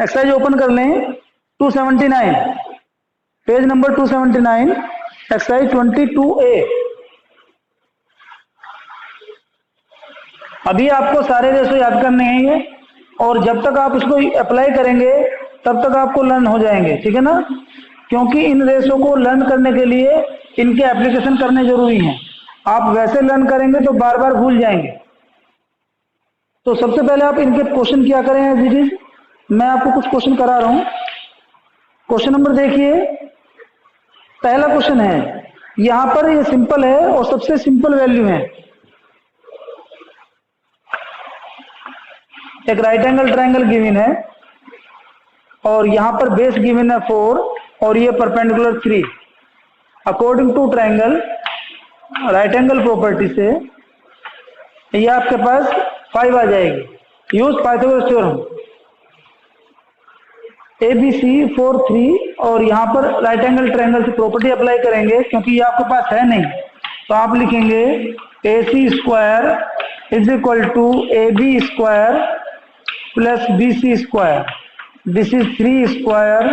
Exercise open कर लें 279, page number 279, exercise 22A। अभी आपको सारे रेशो याद करने हैं ये, और जब तक आप इसको अप्लाई करेंगे तब तक आपको लर्न हो जाएंगे, ठीक है ना। क्योंकि इन रेशो को लर्न करने के लिए इनके एप्लीकेशन करने जरूरी हैं। आप वैसे लर्न करेंगे तो बार बार भूल जाएंगे। तो सबसे पहले आप इनके क्वेश्चन क्या करें एज इट इज। मैं आपको कुछ क्वेश्चन करा रहा हूं। क्वेश्चन नंबर देखिए, पहला क्वेश्चन है, यहां पर ये सिंपल है और सबसे सिंपल वैल्यू है। एक राइट एंगल ट्रायंगल गिवन है और यहां पर बेस गिवन है 4 और ये perpendicular 3। According to triangle right angle property से ये आपके पास 5 आ जाएगी। Use Pythagoras theorem. ABC 4 3 और यहाँ पर राइट एंगल ट्रायंगल से प्रॉपर्टी अप्लाई करेंगे क्योंकि ये आपके पास है नहीं, तो आप लिखेंगे AC square is equal to AB square plus BC square. This is 3 square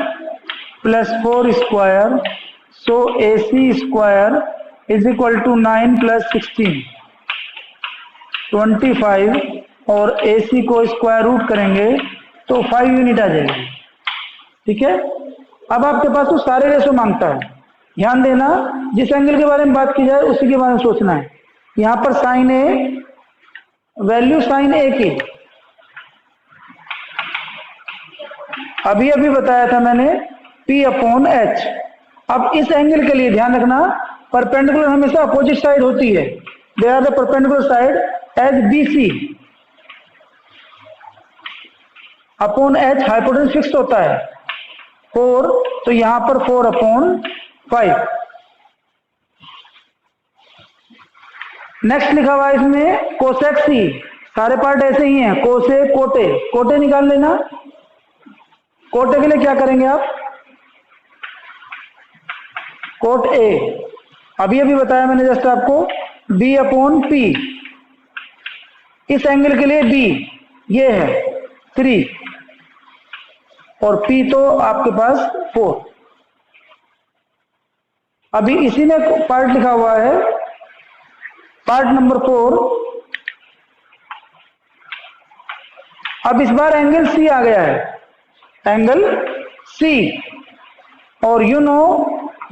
plus 4 square, so AC square is equal to 9 plus 16 25, और AC को स्क्वायर रूट करेंगे तो 5 यूनिट आ जाएगी, ठीक है। अब आपके पास तो सारे रेशो मांगता है। ध्यान देना, जिस एंगल के बारे में बात की जाए उसी के बारे में सोचना है। यहां पर साइन ए, वैल्यू साइन ए की अभी अभी बताया था मैंने P/H। अब इस एंगल के लिए ध्यान रखना, परपेंडिकुलर हमेशा अपोजिट साइड होती है। They are the perpendicular side as BC upon H hypotenuse fix होता है 4, तो यहां पर 4/5। नेक्स्ट लिखा हुआ है इसमें कोसेक C। सारे पार्ट ऐसे ही हैं, कोसे कोटे, कोटे निकाल लेना। कोटे के लिए क्या करेंगे आप, कोट A अभी अभी बताया मैंने जस्ट आपको B/P। इस एंगल के लिए B ये है 3 और P तो आपके पास 4। अभी इसी में पार्ट लिखा हुआ है, पार्ट नंबर 4। अब इस बार एंगल C आ गया है, एंगल C, और यू नो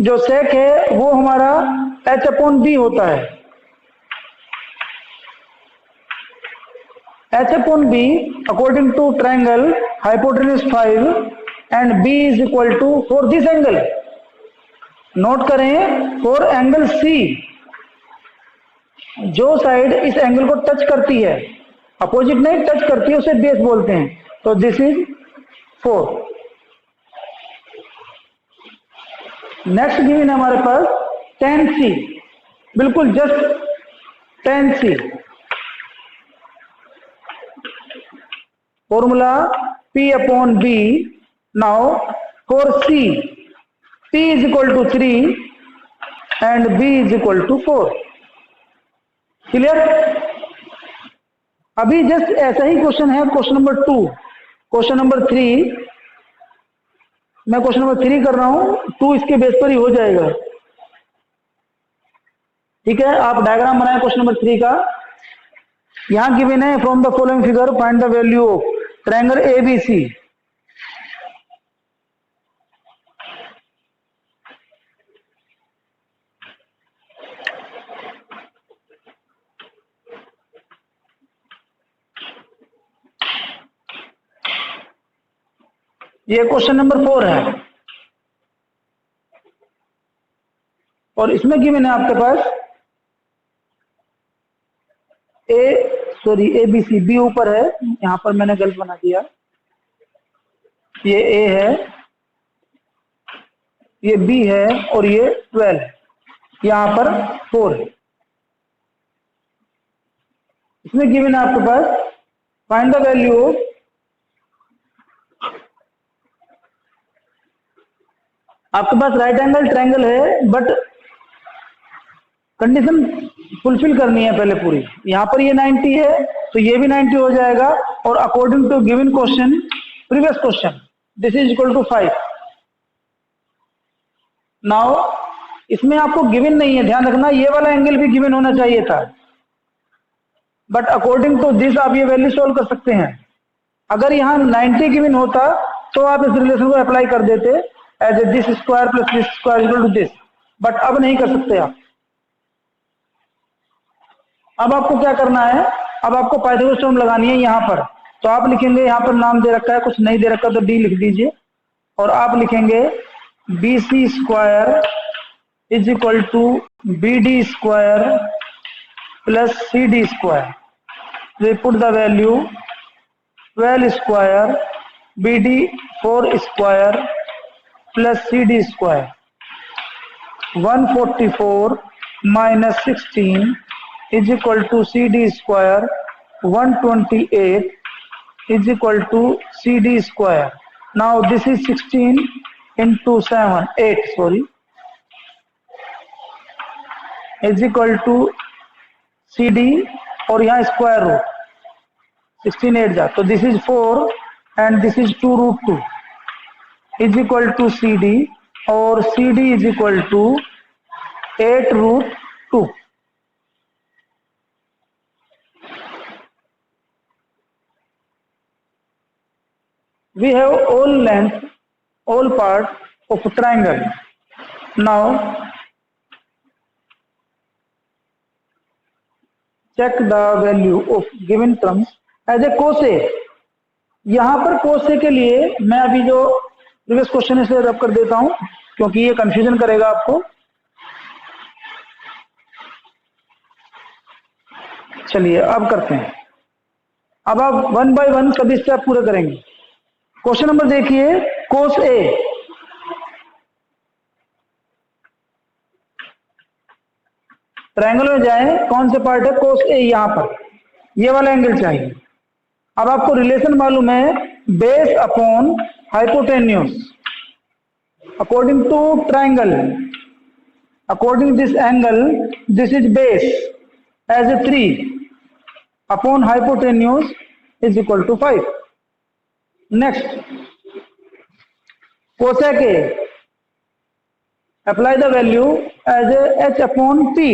जो सेक है वो हमारा H/B होता है। H/B according to triangle hypotenuse 5 and B is equal to four this angle. Note करें, फॉर एंगल C जो साइड इस एंगल को टच करती है, अपोजिट नहीं टच करती है, उसे बेस बोलते हैं। तो दिस इज 4। नेक्स्ट गिवन है हमारे पास tan C, बिल्कुल just tan C। Formula P/B। Now for C P is equal to 3 and B is equal to 4। Clear. अभी जस्ट ऐसा ही क्वेश्चन है, क्वेश्चन नंबर 2, क्वेश्चन नंबर 3। मैं क्वेश्चन नंबर 3 कर रहा हूं, 2 इसके बेस पर ही हो जाएगा, ठीक है। आप डायग्राम बनाएं क्वेश्चन नंबर 3 का। यहां गिवन है from the following figure find the value of triangle ABC। ये क्वेश्चन नंबर 4 है और इसमें गिवन है आपके पास ABC। B ऊपर है, यहां पर मैंने गलत बना दिया, ये A है, ये B है और ये 12 है, यहां पर 4 है। इसमें गिवन है आपके पास फाइंड द वैल्यू ऑफ आपके पास राइट एंगल ट्रायंगल है, बट कंडीशन फुलफिल करनी है पहले पूरी। यहां पर ये 90 है तो ये भी 90 हो जाएगा, और according to given question previous question this is equal to 5। Now इसमें आपको गिवन नहीं है, ध्यान रखना ये वाला एंगल भी गिवन होना चाहिए था, बट अकॉर्डिंग टू दिस आप ये वैल्यू सोल्व कर सकते हैं। अगर यहाँ 90 गिवन होता तो आप इस रिलेशन को अप्लाई कर देते as a this square plus this square equal to this, but अब नहीं कर सकते आप। अब आपको क्या करना है, अब आपको पाइथागोरस थ्योरम लगानी है यहाँ पर। तो आप लिखेंगे, यहाँ पर नाम दे रखा है, कुछ नहीं दे रखा तो डी लिख दीजिए, और आप लिखेंगे B C square is equal to B D square plus C D square. We put the value 12 square B D 4 square plus C D square 144 minus 16 is equal to CD square 128 is equal to CD square. Now this is 16 into 7 8 sorry is equal to CD और यहाँ square root 16 8 जा, तो this is 4 and this is 2 root 2 is equal to CD और CD is equal to 8 root 2. We have all length, all part of triangle. Now check the value of given terms as a cos A. यहाँ पर cos A के लिए मैं अभी जो previous question है इसे रब कर देता हूं क्योंकि ये कंफ्यूजन करेगा आपको। चलिए अब करते हैं, अब आप 1 बाय 1 सभी स्टेप पूरे करेंगे। क्वेश्चन नंबर देखिए, कोस ए, ट्रायंगल में जाएं, कौन से पार्ट है कोस ए, यहां पर ये वाला एंगल चाहिए। अब आपको रिलेशन मालूम है base upon hypotenuse according to triangle, according this angle this is base as a 3 upon hypotenuse is equal to 5. Next, cosec A, apply the value as a h upon p.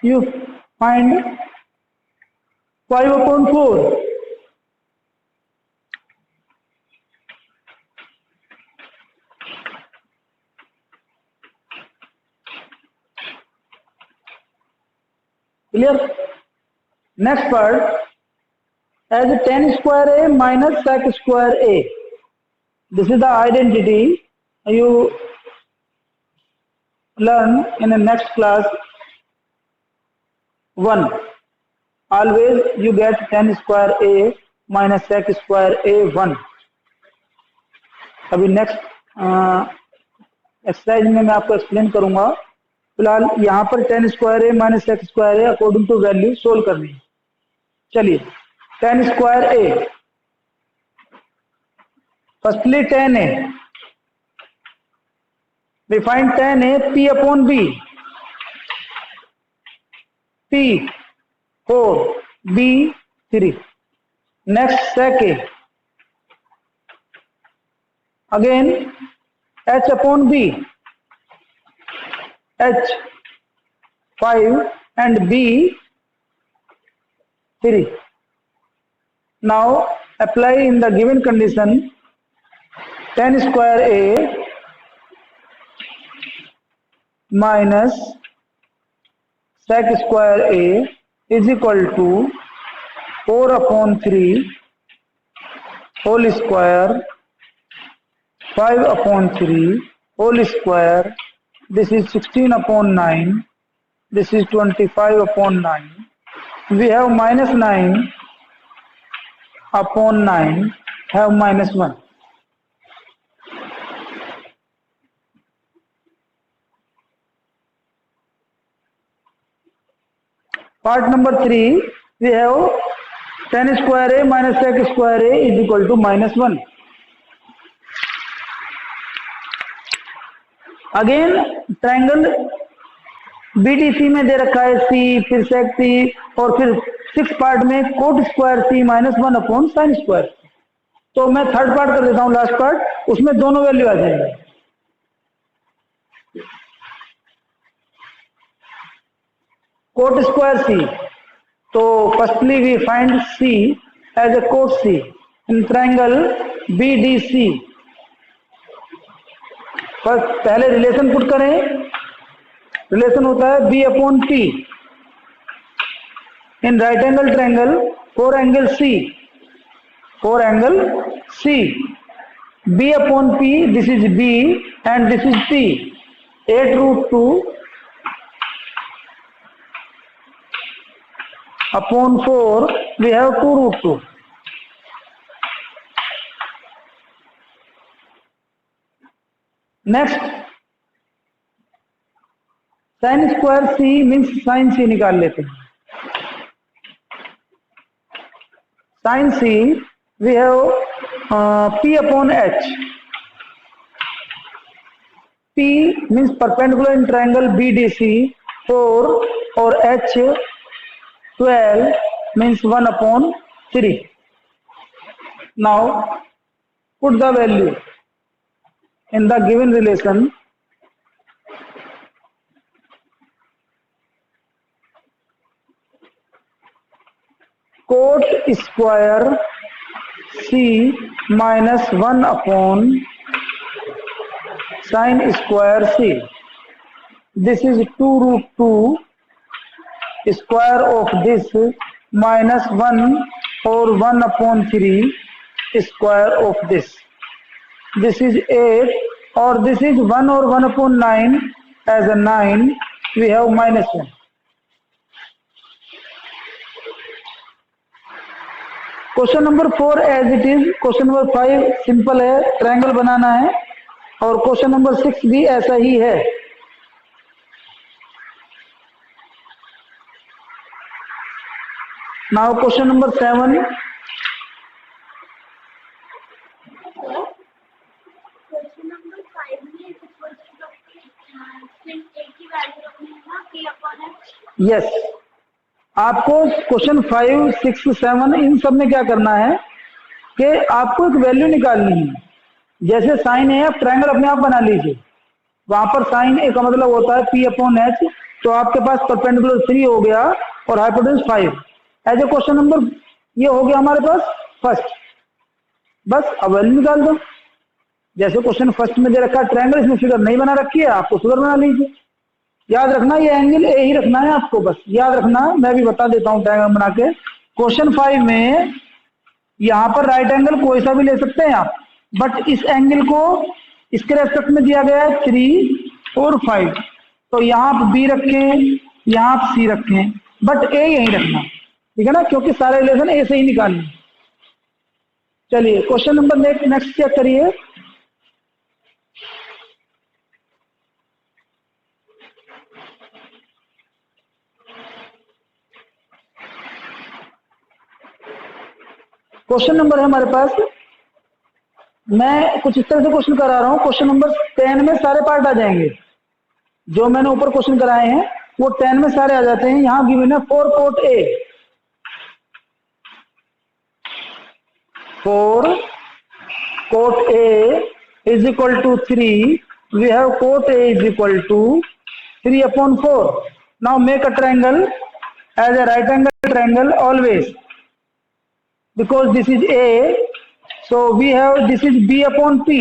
You find 5 upon 4. Clear? Next part, as tan square A minus sec square A. This is the identity you learn in the next class 1. Always you get tan square A minus sec square A 1. अभी next exercise में मैं आपको explain करूंगा। फिलहाल यहाँ पर tan square A minus X square A according to value solve करनी है। चलिए, tan square A, firstly tan A, we find tan A p upon b, p 4 b 3। Next sec A, again h upon b, h 5 and b 3. Now apply in the given condition tan square A minus sec square A is equal to 4 upon 3 whole square 5 upon 3 whole square. This is 16 upon 9. This is 25 upon 9. We have minus 9 upon 9, have minus 1. Part number 3, we have tan square A minus sec square A is equal to minus 1. Again triangle BDC में दे रखा है सी, फिर सेक सी, और फिर 6 part में coat square सी minus 1 upon sine square. तो मैं third part कर देता हूं, लास्ट पार्ट, उसमें दोनों वैल्यू आ जाएंगे। कोट स्क्वायर सी, तो firstly we find C as A cot C in triangle BDC। First पहले रिलेशन पुट करें, रिलेशन होता है B अपॉन P in right angle triangle for angle C, B upon P, this is B and this is P, 8 root 2 upon 4, we have 2 root 2. Next, sin square C means sin C निकाल लेते हैं। Sin C, we have P upon H. P means perpendicular in triangle BDC 4 और H 12 means 1 upon 3. Now put the value in the given relation. Cot square C minus 1 upon sin square C. This is 2 root 2 square of this minus 1 or 1 upon 3 square of this. This is 8 or this is 1 or 1 upon 9 as a 9. We have minus 1. Question number 4 as it is. Question number 5 simple है, triangle बनाना है, और question number 6 भी ऐसा ही है। Now question number 7। Yes, आपको question 5, 6, 7 इन सब में क्या करना है कि आपको एक वैल्यू निकालनी है। जैसे साइन ए, आप ट्रायंगल अपने आप बना लीजिए, वहां पर साइन ए का मतलब होता है P अपॉन H, तो आपके पास परपेंडिकुलर 3 हो गया और hypotenuse 5 as a question number, ये हो गया हमारे पास फर्स्ट। बस अब वैल्यू निकाल दो। जैसे क्वेश्चन फर्स्ट में दे रखा है ट्रायंगल, इसमें फिगर नहीं बना रखी है, आपको फिगर बना लीजिए। याद रखना ये एंगल ए ही रखना है आपको, बस याद रखना। मैं भी बता देता हूं ट्रायंगल बना के। क्वेश्चन 5 में यहां पर राइट एंगल कोई सा भी ले सकते हैं आप, बट इस एंगल को इसके रेस्पेक्ट में दिया गया है 3 और 5, तो यहां आप बी रखें, यहां आप सी रखें, बट ए यही रखना, ठीक है ना, क्योंकि सारे रिलेशन ए से ही निकालने। चलिए क्वेश्चन नंबर नेक्स्ट चेक करिए। क्वेश्चन नंबर है हमारे पास, मैं कुछ इस तरह से क्वेश्चन करा रहा हूं। क्वेश्चन नंबर 10 में सारे पार्ट आ जाएंगे, जो मैंने ऊपर क्वेश्चन कराए हैं वो 10 में सारे आ जाते हैं। यहां गिवन है 4 cot A, 4 cot A is equal to 3। We have cot A is equal to 3 upon 4। Now make a triangle as a right angle triangle always, because this is A, so we have this is B upon P.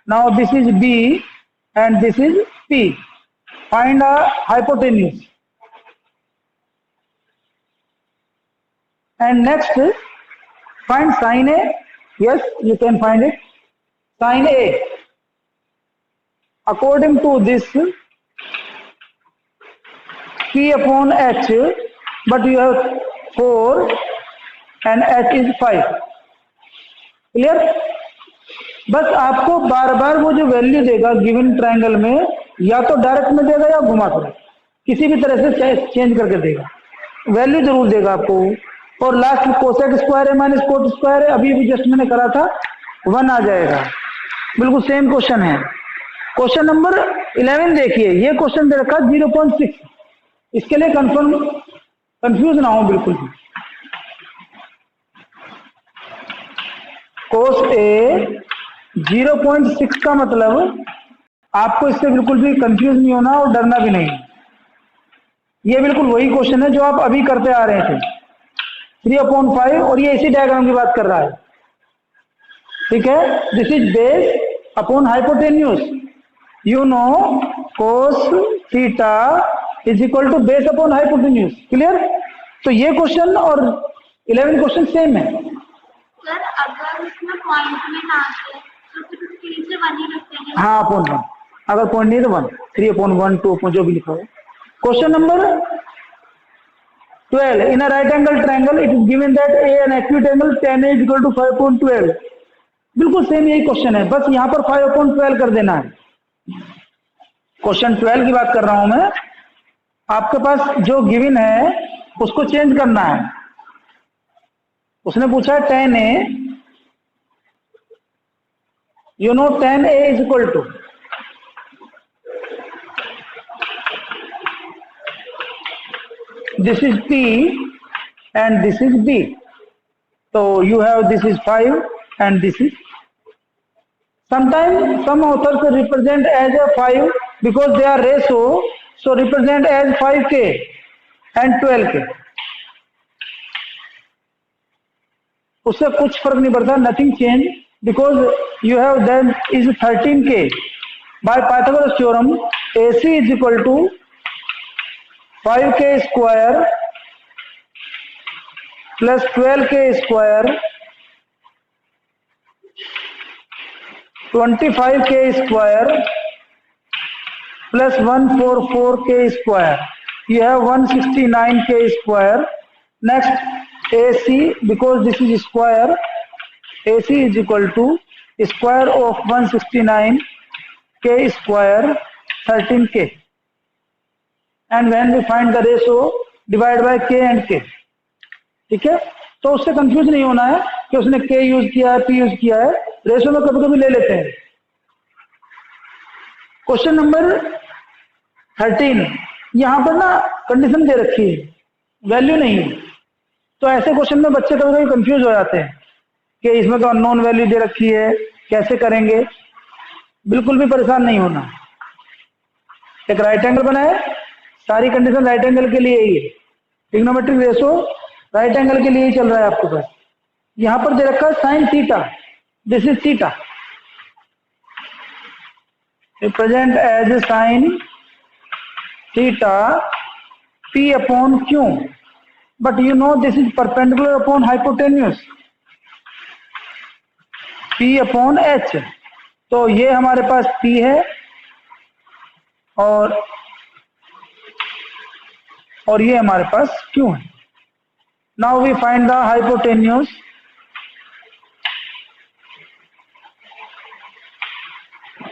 Now this is B and this is P. Find a hypotenuse. And next find sin A. Yes, you can find it. Sin A. According to this P upon H, but you have 4 and H is 5। Clear? बस आपको बार बार वो जो value देगा given triangle में, या तो direct में देगा या घुमा कर, किसी भी तरह से चेंज करके देगा, वैल्यू जरूर देगा आपको। और लास्ट में कोसेक स्क्वायर है माइनस कोट स्क्वायर है, अभी भी जस्ट मैंने करा था, 1 आ जाएगा। बिल्कुल सेम क्वेश्चन है। क्वेश्चन नंबर 11 देखिए, ये क्वेश्चन दे रखा 0.6। इसके लिए कंफ्यूज ना हो बिल्कुल भी। कोस ए 0.6 का मतलब आपको इससे बिल्कुल भी कंफ्यूज नहीं होना और डरना भी नहीं। ये बिल्कुल वही क्वेश्चन है जो आप अभी करते आ रहे थे, 3/5, और ये इसी डायग्राम की बात कर रहा है। ठीक है, this is base upon hypotenuse, you know cos theta is equal to base upon hypotenuse. Clear? तो ये क्वेश्चन और 11 क्वेश्चन सेम है। सर अगर इसमें पॉइंट में ना आते तो फिर 3 से 1 ही रखते हैं। हाँ, अपॉन 1, अगर पॉइंट नहीं तो 1, 3/1, 2 जो भी लिखा हो। Question number 12, in a right angle triangle it is given that a an acute angle tan A is equal to 5/12। बिल्कुल सेम यही क्वेश्चन है, बस यहाँ पर 5/12 कर देना है। क्वेश्चन 12 की बात कर रहा हूं मैं, आपके पास जो गिवन है उसको चेंज करना है। उसने पूछा है tan A, you know tan A is equal to, this is P and this is B, so you have this is 5 and this is, sometimes some authors represent as a 5 because they are ratio, so represent as 5k and 12k, उससे कुछ फर्क नहीं पड़ता, nothing change, because you have then is 13k by Pythagoras theorem AC is equal to 5k square plus 12k square 25k square plus 144k square, you have 169k square. Next AC, because this is square, AC is equal to square of 169k square 13k, and when we find the ratio divide by k and k। ठीक है, तो उससे confuse नहीं होना है कि उसने k use किया है, p यूज किया है, रेशो में कभी कभी ले लेते हैं। क्वेश्चन नंबर 13, यहां पर ना कंडीशन दे रखी है, वैल्यू नहीं है, तो ऐसे क्वेश्चन में बच्चे कभी कभी कंफ्यूज हो जाते हैं कि इसमें तो अननोन वैल्यू दे रखी है, कैसे करेंगे। बिल्कुल भी परेशान नहीं होना। एक राइट एंगल बना है, सारी कंडीशन राइट एंगल के लिए ही है, ट्रिग्नोमेट्रिक रेशो राइट एंगल के लिए ही चल रहा है आपके पास। यहां पर दे रखा है sine theta, this is theta, represent as sine theta P/Q, but you know this is perpendicular upon hypotenuse, P/H। तो ये हमारे पास P है और ये हमारे पास Q है। Now we find the hypotenuse.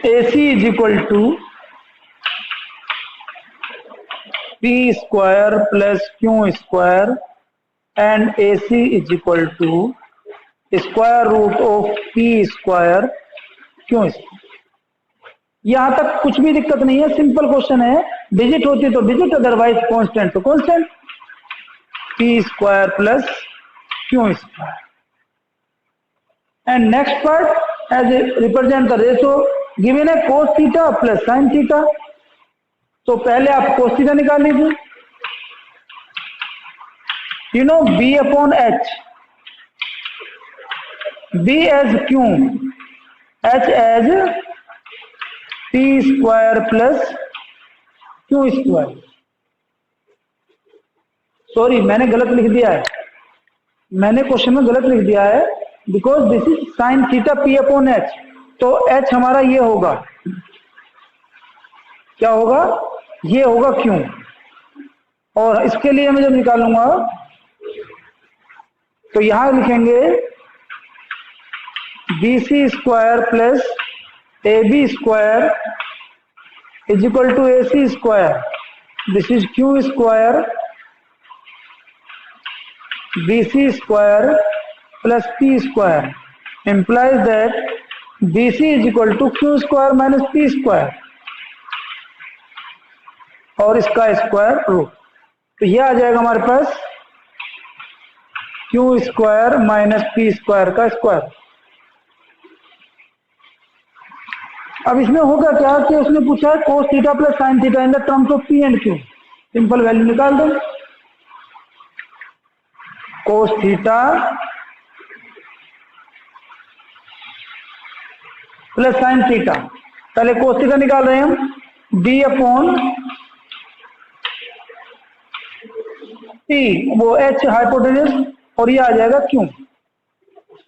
AC is equal to P square plus Q square and AC is equal to square root of P square Q square. यहां तक कुछ भी दिक्कत नहीं है, सिंपल क्वेश्चन है। डिजिट होती तो डिजिट, अदरवाइज कांस्टेंट तो constant, P square plus Q square. And next part as represent the ratio, given है cos theta plus sin theta, तो पहले आप cos थीटा निकाल लीजिए। You know B/H, B as Q, H as P square plus Q square. Sorry, मैंने गलत लिख दिया है, मैंने क्वेश्चन में गलत लिख दिया है, because this is sine theta P/H, तो H हमारा ये होगा, क्या होगा, ये होगा Q, और इसके लिए मैं जब निकालूंगा तो यहां लिखेंगे BC square plus AB square is equal to AC square, this is Q square BC square plus P square, implies that BC is equal to Q square minus P square, और इसका स्क्वायर रूट, तो यह आ जाएगा हमारे पास Q square minus P square का square. अब इसमें होगा क्या कि उसने पूछा है cos theta plus sin theta in the terms of P and Q। Simple value निकाल दें। cos theta plus sin theta, पहले cos थीटा निकाल रहे हैं हम, d अपॉन T, वो H हाइपोटेन्यूज, और ये आ जाएगा Q।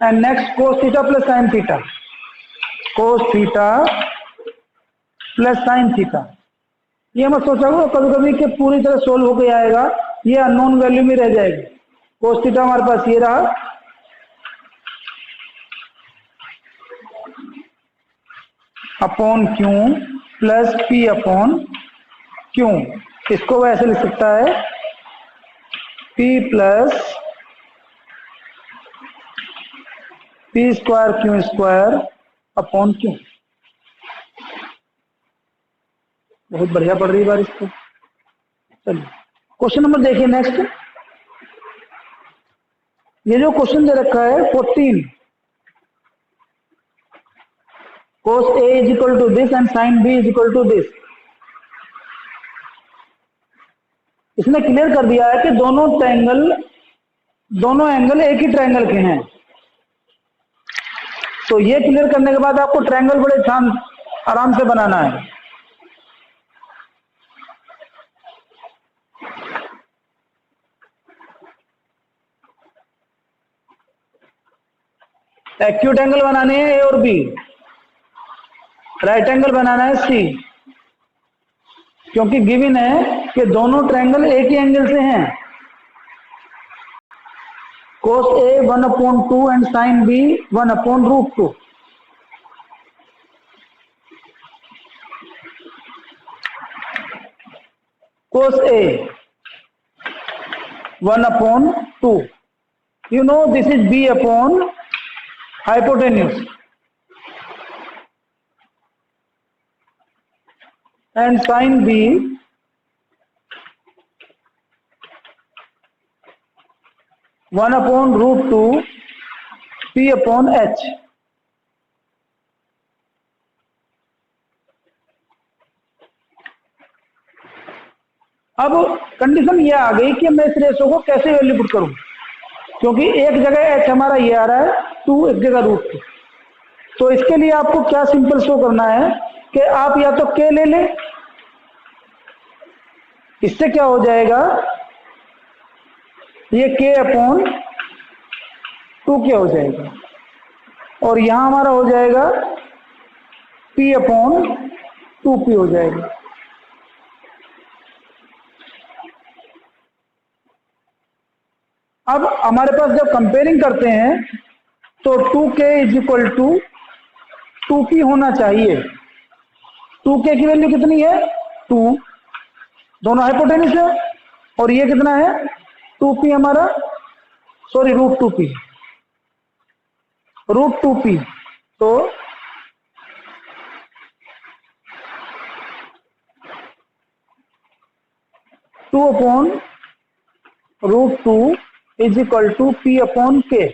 And next cos theta plus sin theta, cos theta plus sin theta. ये मत सोचा करो कभी कभी कि पूरी तरह सोल्व होकर आएगा, ये अननोन वैल्यू में रह जाएगी। cos थीटा हमारे पास ये रहा, upon Q plus P upon Q। इसको वो ऐसे लिख सकता है P plus P square Q square upon Q। बहुत बढ़िया पढ़ रही है बारिश को। चलिए क्वेश्चन नंबर देखिए नेक्स्ट। ये जो क्वेश्चन दे रखा है 14, cos A is equal to this and sin B is equal to this। इसने क्लियर कर दिया है कि दोनों एंगल एक ही ट्रायंगल के हैं। तो ये क्लियर करने के बाद आपको ट्रायंगल बड़े आराम से बनाना है। एक्यूट एंगल बनाने हैं ए और बी, राइट एंगल बनाना है सी, क्योंकि गिवन है कि दोनों ट्रायंगल एक ही एंगल से हैं। cos A 1/2 and sin B 1/√2। cos A 1/2, you know this is B upon hypotenuse, and sin B 1/√2 P upon H। अब कंडीशन ये आ गई कि मैं इस रेशो को कैसे वैल्यू पुट करूं, क्योंकि एक जगह H हमारा ये आ रहा है 2, एक जगह √2। तो इसके लिए आपको क्या सिंपल शो करना है कि आप या तो K ले लें, इससे क्या हो जाएगा, ये K अपॉन 2K हो जाएगा, और यहां हमारा हो जाएगा P अपॉन 2P हो जाएगा। अब हमारे पास जब कंपेयरिंग करते हैं तो 2K is equal to 2P होना चाहिए। 2K की वैल्यू कितनी है 2, दोनों हाइपोटेन्यूज है, और ये कितना है 2P हमारा, सॉरी √2P, √2P। तो two upon √2 is equal to P upon K,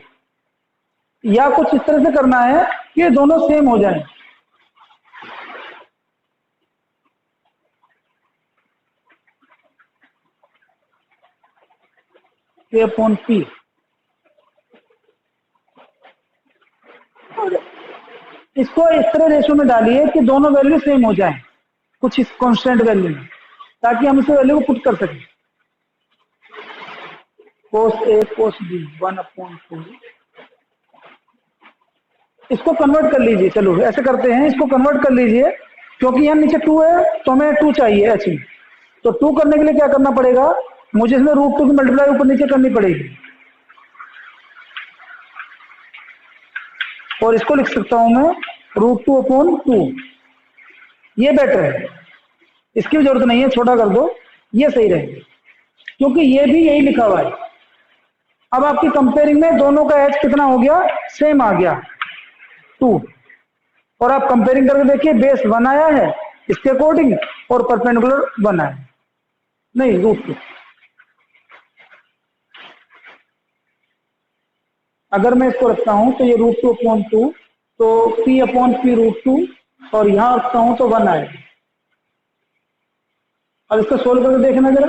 या कुछ इस तरह से करना है कि ये दोनों सेम हो जाएं। K अपॉन P, इसको इस तरह रेशो में डालिए कि दोनों वैल्यू सेम हो जाएं, कुछ इस कांस्टेंट वैल्यू में, ताकि हम इस वैल्यू को पुट कर सकें। cos A cos B 1/2, इसको कन्वर्ट कर लीजिए। चलो ऐसे करते हैं, इसको कन्वर्ट कर लीजिए, क्योंकि यहाँ नीचे 2 है तो हमें 2 चाहिए H में। तो 2 करने के लिए क्या करना पड़ेगा, मुझे इसमें √2 की मल्टीप्लाई ऊपर नीचे करनी पड़ेगी, और इसको लिख सकता हूं मैं √2/2। ये बेटर है, इसकी भी जरूरत नहीं है, छोटा कर दो, ये सही रहेगा, क्योंकि ये भी यही लिखा हुआ है। अब आपकी कंपेयरिंग में दोनों का H कितना हो गया, सेम आ गया 2, और आप कंपेयरिंग करके देखिए बेस 1 आया है इसके अकॉर्डिंग, और परपेंडिकुलर 1 आया नहीं √2। अगर मैं इसको रखता हूं तो ये √2/2, तो P अपॉन P √2 और यहाँ रखता हूँ तो 1 आएगा। अब इसको सोल्व करके देखना जरा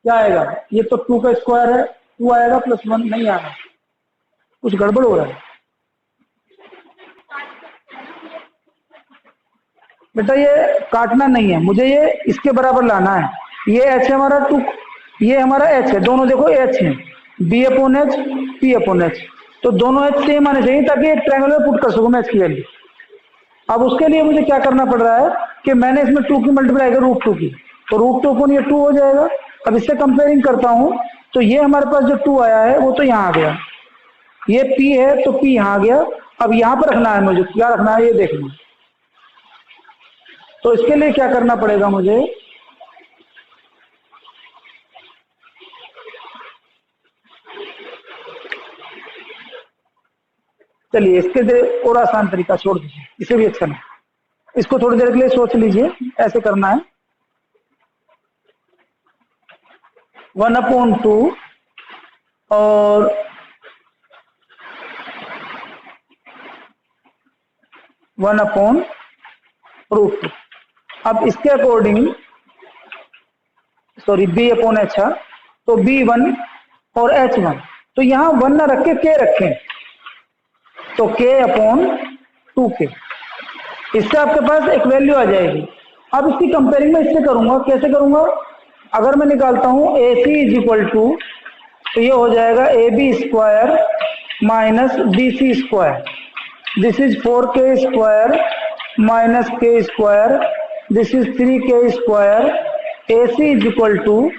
क्या आएगा। ये तो 2 का स्क्वायर है, 2 आएगा प्लस 1 नहीं आएगा, कुछ गड़बड़ हो रहा है बेटा। ये काटना नहीं है, मुझे ये इसके बराबर लाना है। ये h है हमारा 2, ये हमारा h है, दोनों देखो h है, b upon h p upon h, तो दोनों h सेम आने चाहिए ताकि एक ट्रायंगल में पुट कर सकूं मैं इसकी वैल्यू। अब उसके लिए मुझे क्या करना पड़ रहा है कि मैंने इसमें 2 की मल्टीप्लाई कर √2 की, तो √2 अपॉन ये 2 हो जाएगा। अब इससे कंपेयरिंग करता हूं तो ये हमारे पास जो 2 आया है वो तो यहाँ आ गया, ये p है तो p यहाँ आ गया। अब यहाँ पर रखना है मुझे, क्या रखना है ये देखना। तो इसके लिए क्या करना पड़ेगा मुझे, चलिए इसके और आसान तरीका छोड़ दीजिए, इसे भी अच्छा नहीं, इसको थोड़ी देर के लिए सोच लीजिए। ऐसे करना है 1/2 और 1/√2। अब इसके according sorry b upon h, तो b1 और h1, तो यहां 1 ना रख के k रखें, तो k अपॉन 2k, इससे आपके पास एक वैल्यू आ जाएगी। अब इसकी कंपेयरिंग में इससे करूंगा, कैसे करूंगा, अगर मैं निकालता हूं AC इज इक्वल टू, तो ये हो जाएगा AB square minus BC square, this is 4k square minus k square, this is 3k square. AC is equal to